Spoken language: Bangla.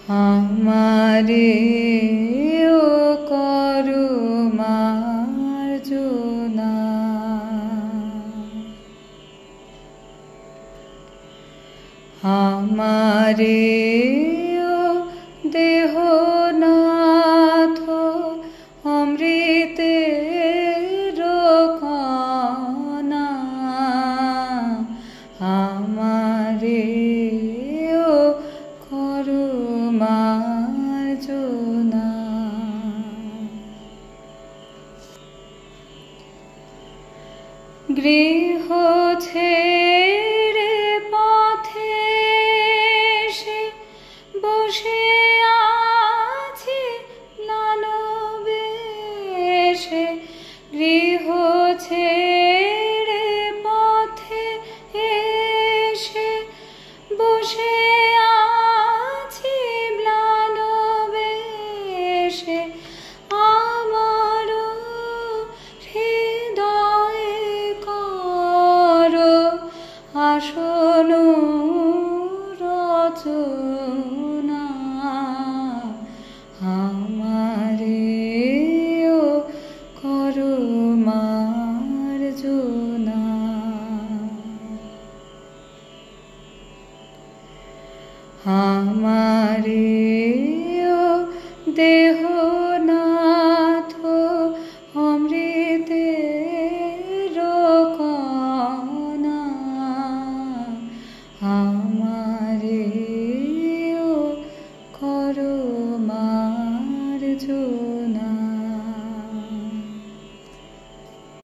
আমারে ও করো মার্জনা, আমারে ও দেহনাথ অমৃতের কণা, আমারে ও করো মার্জনা। গৃহ ছেড়ে পথে এসে বসে আছি নানবেশে, গৃহ ছেড়ে পথে এসে বসে আছি ম্লানবেশে, আমার হৃদয়ে করো আসন রচনা, আমারে ও করো মার্জনা। আমারে